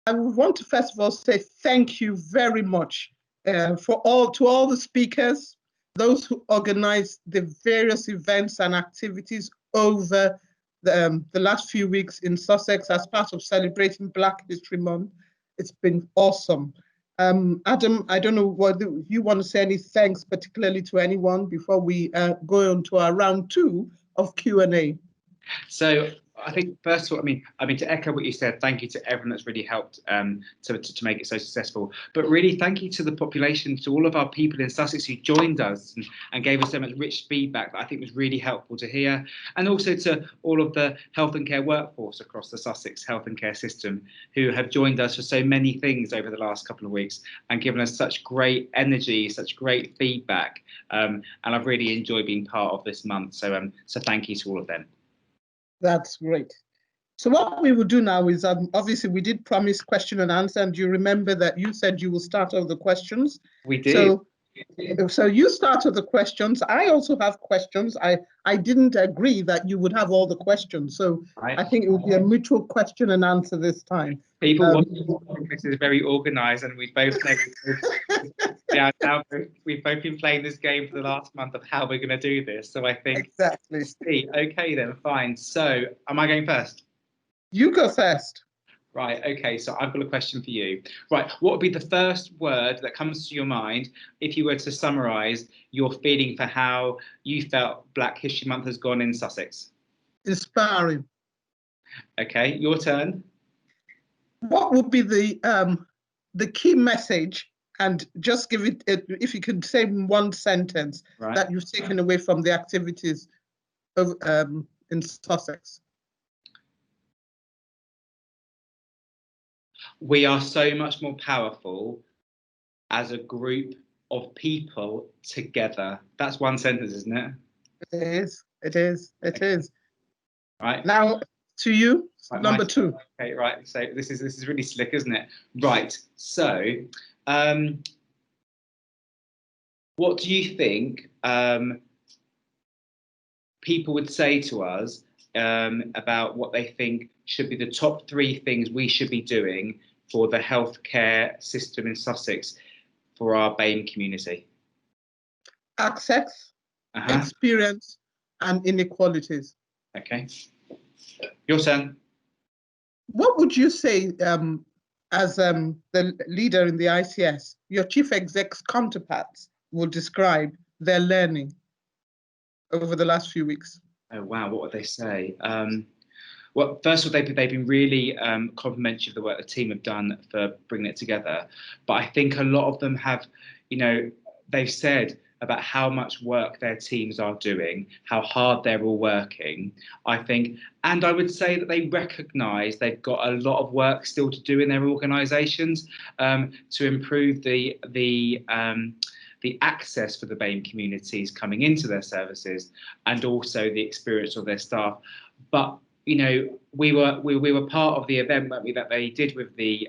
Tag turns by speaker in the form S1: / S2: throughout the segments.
S1: I would want to first of all say thank you very much to all the speakers, those who organized the various events and activities over the last few weeks in Sussex as part of celebrating Black History Month. It's been awesome. Adam, I don't know whether you want to say any thanks particularly to anyone before we go on to our round 2 of Q&A.
S2: So I think first of all, I mean to echo what you said, thank you to everyone that's really helped to make it so successful. But really, thank you to the population, to all of our people in Sussex who joined us and gave us so much rich feedback that I think was really helpful to hear, and also to all of the health and care workforce across the Sussex health and care system who have joined us for so many things over the last couple of weeks and given us such great energy, such great feedback, and I've really enjoyed being part of this month. So so thank you to all of them.
S1: That's great. So what we will do now is, obviously we did promise question and answer, and you remember that you said you will start off the questions.
S2: We did.
S1: So you start with the questions. I also have questions. I didn't agree that you would have all the questions, so right. I think it will be a mutual question and answer this time.
S2: People this is very organised, and we both know. Yeah, now we've both been playing this game for the last month of how we're going to do this. So I think
S1: exactly.
S2: Okay, then fine. So am I going first?
S1: You go first.
S2: Right. Okay. So I've got a question for you. Right. What would be the first word that comes to your mind if you were to summarise your feeling for how you felt Black History Month has gone in Sussex?
S1: Inspiring.
S2: Okay. Your turn.
S1: What would be the key message? And just give it, if you could say in one sentence, right, that you've taken away from the activities of, in Sussex.
S2: We are so much more powerful as a group of people together. That's one sentence, isn't it?
S1: It is. It is. It okay. is.
S2: Right.
S1: Now to you, right, number 2.
S2: Okay, right. So this is really slick, isn't it? Right. So what do you think people would say to us about what they think should be the top 3 things we should be doing for the healthcare system in Sussex for our BAME community?
S1: Access, experience, and inequalities.
S2: Okay. Your turn.
S1: What would you say as the leader in the ICS, your chief exec's counterparts will describe their learning over the last few weeks?
S2: Oh, wow. What would they say? Well, first of all, they've been really complimentary of the work the team have done for bringing it together. But I think a lot of them have, they've said about how much work their teams are doing, how hard they're all working, I think. And I would say that they recognise they've got a lot of work still to do in their organisations to improve the access for the BAME communities coming into their services, and also the experience of their staff. But we were part of the event, weren't we, that they did with the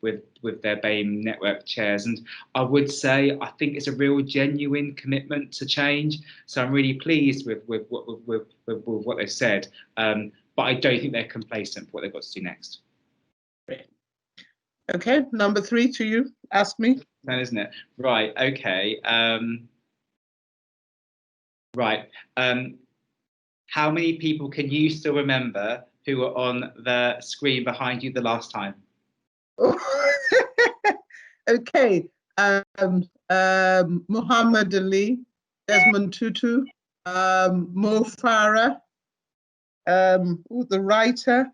S2: with their BAME network chairs, and I would say I think it's a real genuine commitment to change. So I'm really pleased with what they've said, but I don't think they're complacent for what they've got to do next.
S1: Okay, number 3 to you. Ask me.
S2: Then, isn't it? Right. Okay. Right. How many people can you still remember who were on the screen behind you the last time?
S1: Okay. Muhammad Ali, Desmond Tutu, Mo Farah, the writer.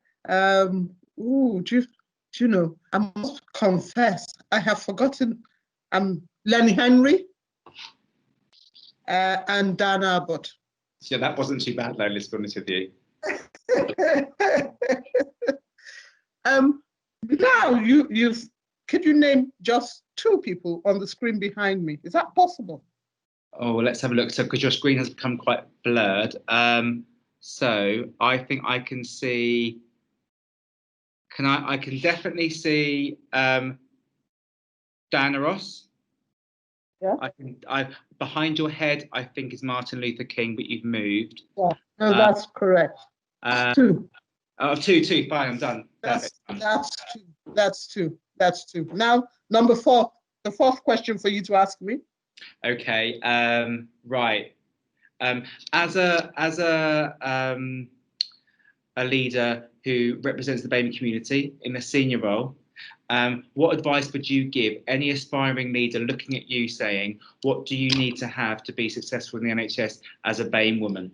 S1: Do you know, I must confess, I have forgotten. Lenny Henry and Dan Abbott.
S2: Yeah, that wasn't too bad though, let's be honest with you.
S1: Now could you name just 2 people on the screen behind me? Is that possible?
S2: Oh, well, let's have a look. So, because your screen has become quite blurred, so I think I can see. I can definitely see Diana Ross.
S1: Yeah.
S2: Behind your head, I think is Martin Luther King, but you've moved.
S1: Yeah, no, that's correct. 2.
S2: Oh, two, fine, I'm done.
S1: That's
S2: Perfect.
S1: two. That's two. Now, number four, the fourth question for you to ask me.
S2: Okay. Right. As a leader who represents the BAME community in a senior role, what advice would you give any aspiring leader looking at you saying, what do you need to have to be successful in the NHS as a BAME woman?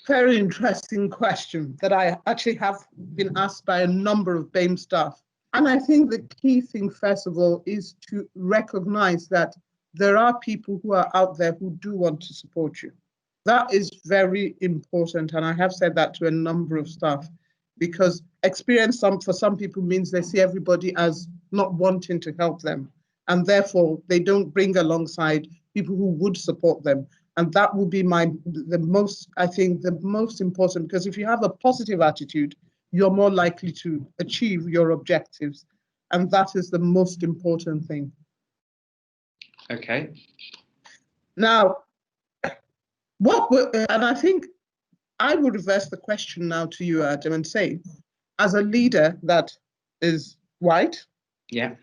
S1: Very interesting question that I actually have been asked by a number of BAME staff. And I think the key thing, first of all, is to recognize that there are people who are out there who do want to support you. That is very important. And I have said that to a number of staff, because experience for some people means they see everybody as not wanting to help them. And therefore, they don't bring alongside people who would support them. And that will be the most important, because if you have a positive attitude, you're more likely to achieve your objectives. And that is the most important thing.
S2: Okay.
S1: Now, and I think I will reverse the question now to you, Adam, and say, as a leader that is white,
S2: yeah,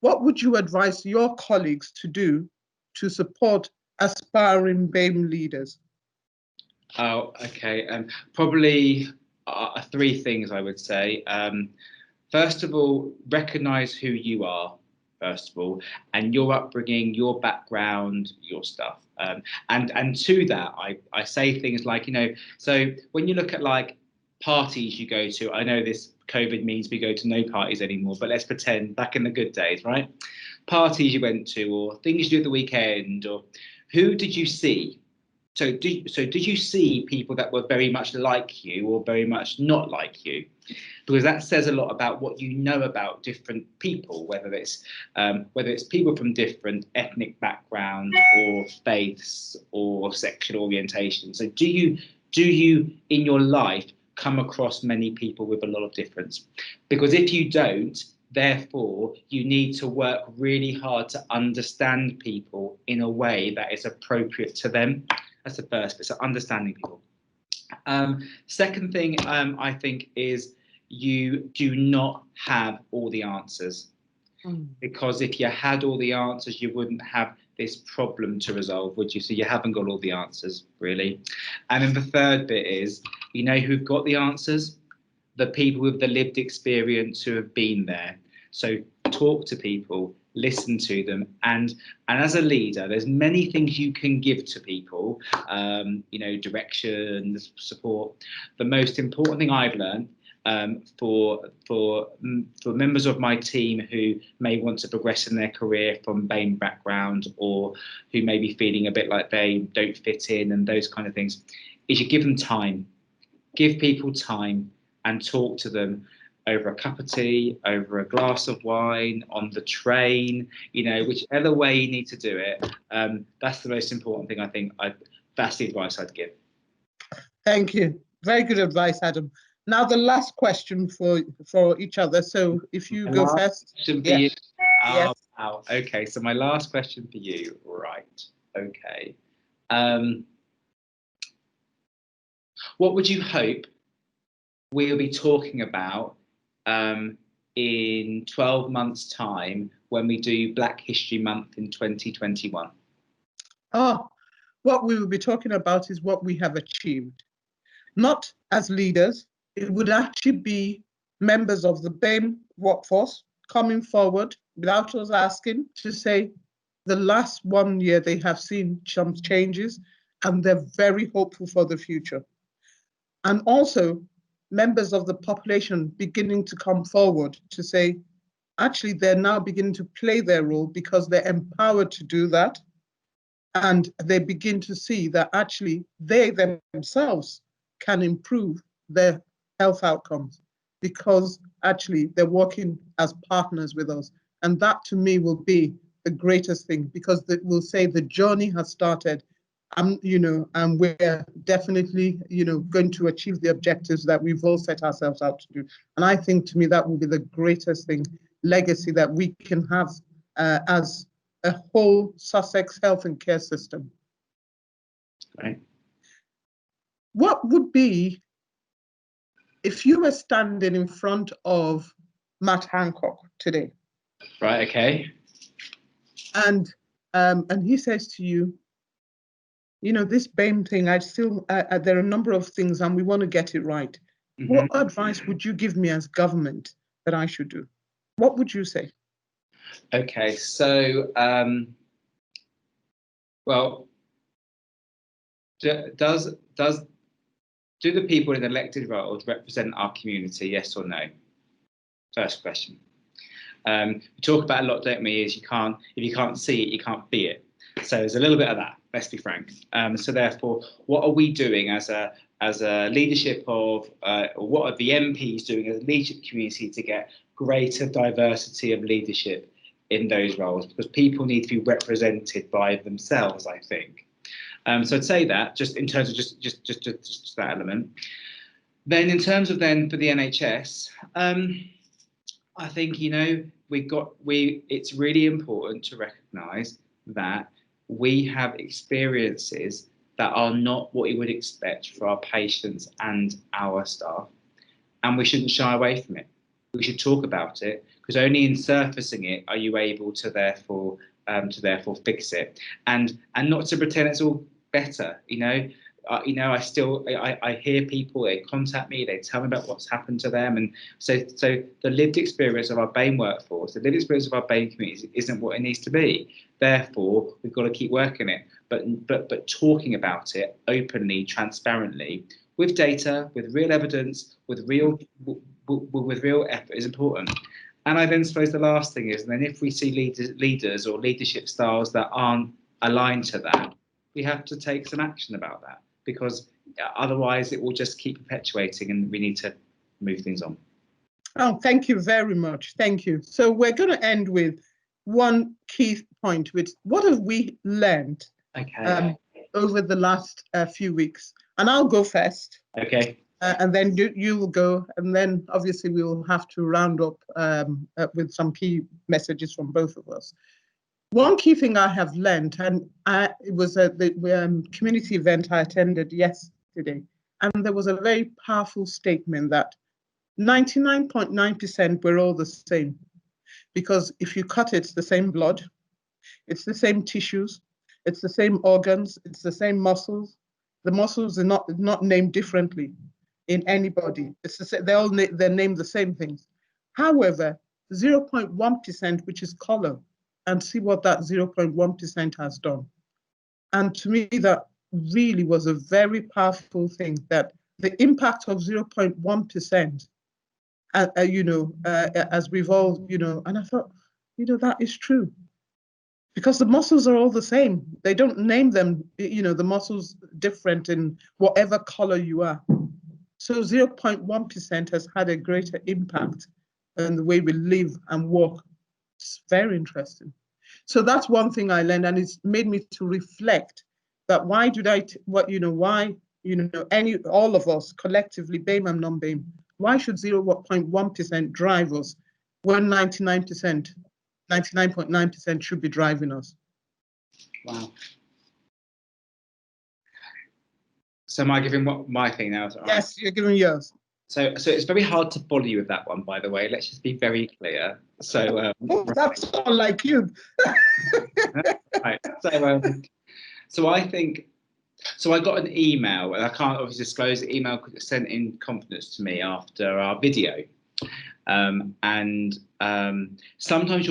S1: what would you advise your colleagues to do to support aspiring BAME leaders?
S2: Oh, okay. Probably three things I would say. First of all, recognize who you are, first of all, and your upbringing, your background, your stuff. And to that, I say things like, so when you look at like parties you go to, I know this COVID means we go to no parties anymore, but let's pretend back in the good days, right? Parties you went to, or things you do at the weekend, or who did you see? So did you see people that were very much like you or very much not like you? Because that says a lot about what you know about different people, whether it's people from different ethnic backgrounds or faiths or sexual orientation. So do you in your life come across many people with a lot of difference? Because if you don't, therefore, you need to work really hard to understand people in a way that is appropriate to them. That's the first bit, so understanding people. Second thing, I think, is you do not have all the answers. Because if you had all the answers, you wouldn't have this problem to resolve, would you? So you haven't got all the answers, really. And then the third bit is, who've got the answers? The people with the lived experience who have been there. So talk to people, listen to them, and as a leader, there's many things you can give to people, direction, support. The most important thing I've learned for members of my team who may want to progress in their career from BAME background, or who may be feeling a bit like they don't fit in and those kind of things, is you give them time. Give people time and talk to them over a cup of tea, over a glass of wine, on the train, whichever way you need to do it. That's the most important thing, I think. That's the advice I'd give.
S1: Thank you. Very good advice, Adam. Now, the last question for each other. So if you go first.
S2: Yes. Wow. Okay, so my last question for you. Right. Okay. What would you hope we'll be talking about in 12 months' time when we do Black History Month in 2021?
S1: What we will be talking about is what we have achieved. Not as leaders, it would actually be members of the BAME workforce coming forward without us asking to say the last 1 year they have seen some changes and they're very hopeful for the future. And also members of the population beginning to come forward to say, actually, they're now beginning to play their role because they're empowered to do that. And they begin to see that actually they themselves can improve their health outcomes because actually they're working as partners with us. And that to me will be the greatest thing, because it will say the journey has started. And we're definitely, going to achieve the objectives that we've all set ourselves out to do. And I think, to me, that will be the greatest thing, legacy that we can have as a whole Sussex health and care system.
S2: Right.
S1: what would be if you were standing in front of Matt Hancock today,
S2: Right. Okay.
S1: and he says to you, this BAME thing, there are a number of things and we want to get it right. What advice would you give me as government that I should do? What would you say?
S2: Okay. So, well, do the people in elected roles represent our community? Yes or no? First question. We talk about a lot, don't we? Is if you can't see it, you can't be it. So there's a little bit of that. Let's be frank. So therefore, what are we doing as a leadership of, what are the MPs doing as a leadership community to get greater diversity of leadership in those roles? Because people need to be represented by themselves, I think. So I'd say that just in terms of just that element. Then in terms of then for the NHS, I think it's really important to recognise that we have experiences that are not what you would expect for our patients and our staff, and we shouldn't shy away from it. We should talk about it, because only in surfacing it are you able to therefore fix it, and not to pretend it's all better. I hear people, they contact me, they tell me about what's happened to them, and so the lived experience of our BAME workforce, the lived experience of our BAME community isn't what it needs to be. Therefore, we've got to keep working it, but talking about it openly, transparently, with data, with real evidence, with real effort is important. And I then suppose the last thing is, and then if we see leaders or leadership styles that aren't aligned to that, we have to take some action about that, because otherwise it will just keep perpetuating, and we need to move things on.
S1: Oh, thank you very much. Thank you. So we're going to end with one key point, which what have we learned over the last few weeks? And I'll go first.
S2: Okay.
S1: And then you will go, and then obviously we will have to round up with some key messages from both of us. One key thing I have learned, and it was at the community event I attended yesterday, and there was a very powerful statement that 99.9% we're all the same, because if you cut it, it's the same blood, it's the same tissues, it's the same organs, it's the same muscles. The muscles are not named differently in anybody. They're named the same things. However, 0.1%, which is color, and see what that 0.1% has done. And to me, that really was a very powerful thing, that the impact of 0.1%, as we've all, and I thought, that is true. Because the muscles are all the same. They don't name them, the muscles different in whatever color you are. So 0.1% has had a greater impact on the way we live and walk. It's very interesting. So that's one thing I learned, and it's made me to reflect that all of us collectively, BAME and non-BAME, why should 0.1% drive us when 99.9% should be driving us?
S2: Wow. So am I giving my thing now?
S1: Yes, you're giving yours.
S2: So it's very hard to follow you with that one, by the way. Let's just be very clear. So
S1: that's all like you.
S2: Right. So I think. So I got an email, and I can't obviously disclose the email sent in confidence to me after our video. Sometimes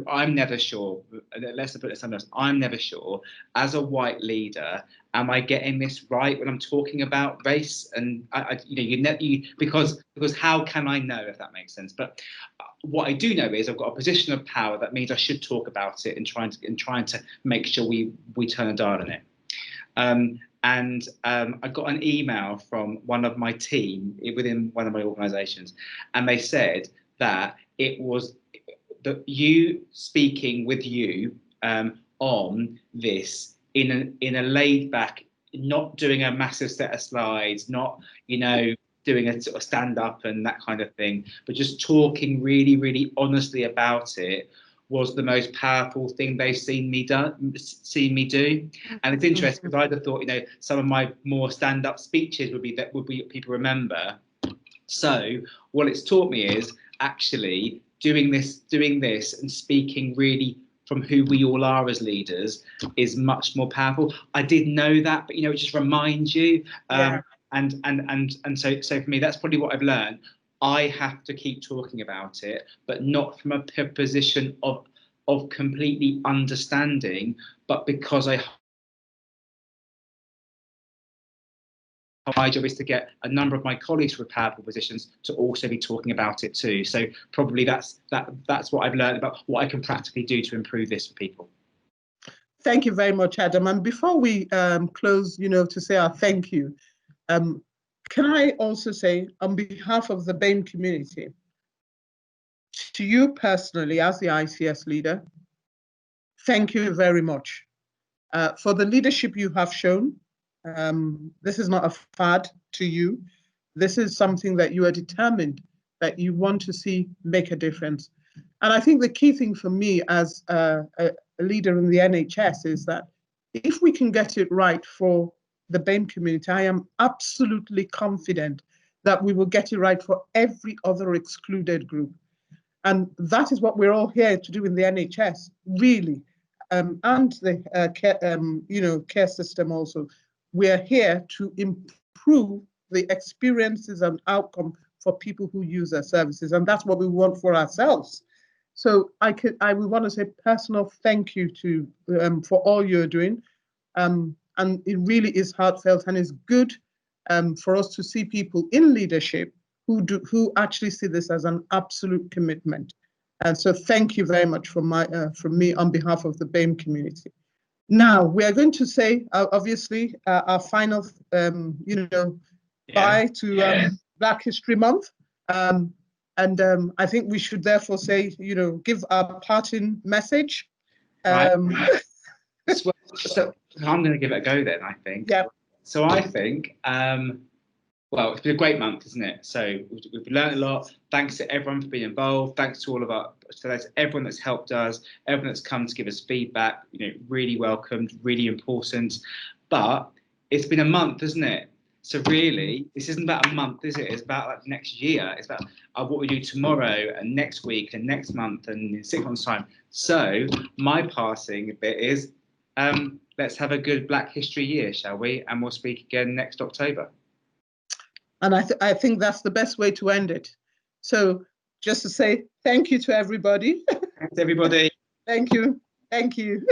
S2: I'm never sure. Let's put it something else. I'm never sure, as a white leader, am I getting this right when I'm talking about race? And because how can I know, if that makes sense? But what I do know is I've got a position of power that means I should talk about it and trying to make sure we turn a dial on it. I got an email from one of my team within one of my organisations, and they said that it was you speaking with you on this in a laid back, not doing a massive set of slides, not doing a sort of stand up and that kind of thing, but just talking really, really honestly about it, was the most powerful thing they've seen me do. And it's interesting because I'd have thought, you know, some of my more stand-up speeches would be what people remember. So what it's taught me is actually doing this and speaking really from who we all are as leaders is much more powerful. I did know that, but you know, it just reminds you. And so for me, that's probably what I've learned. I have to keep talking about it, but not from a position of completely understanding, but because my job is to get a number of my colleagues with powerful positions to also be talking about it too. So probably that's what I've learned about what I can practically do to improve this for people.
S1: Thank you very much, Adam. And before we close, you know, to say our thank you, can I also say on behalf of the BAME community, to you personally as the ICS leader, thank you very much for the leadership you have shown. This is not a fad to you. This is something that you are determined that you want to see make a difference. And I think the key thing for me as a leader in the NHS is that if we can get it right for the BAME community, I am absolutely confident that we will get it right for every other excluded group. And that is what we're all here to do in the NHS, really, and the care system also. We're here to improve the experiences and outcome for people who use our services, and that's what we want for ourselves. So I would want to say personal thank you to for all you're doing. And it really is heartfelt, and it's good for us to see people in leadership who actually see this as an absolute commitment. And so thank you very much from me on behalf of the BAME community. Now we are going to say obviously our final bye to Black History Month. And I think we should therefore say, you know, give our parting message.
S2: Right. So I'm going to give it a go then, I think.
S1: Yeah.
S2: So I think, well, it's been a great month, isn't it? So we've learned a lot. Thanks to everyone for being involved. Thanks to everyone that's helped us, everyone that's come to give us feedback. You know, really welcomed, really important. But it's been a month, isn't it? So really, this isn't about a month, is it? It's about like next year. It's about what we do tomorrow and next week and next month and in 6 months' time. So my passing bit is, let's have a good Black History year, shall we? And we'll speak again next October.
S1: And I think that's the best way to end it. So just to say thank you to everybody.
S2: Thanks, everybody.
S1: Thank you. Thank you.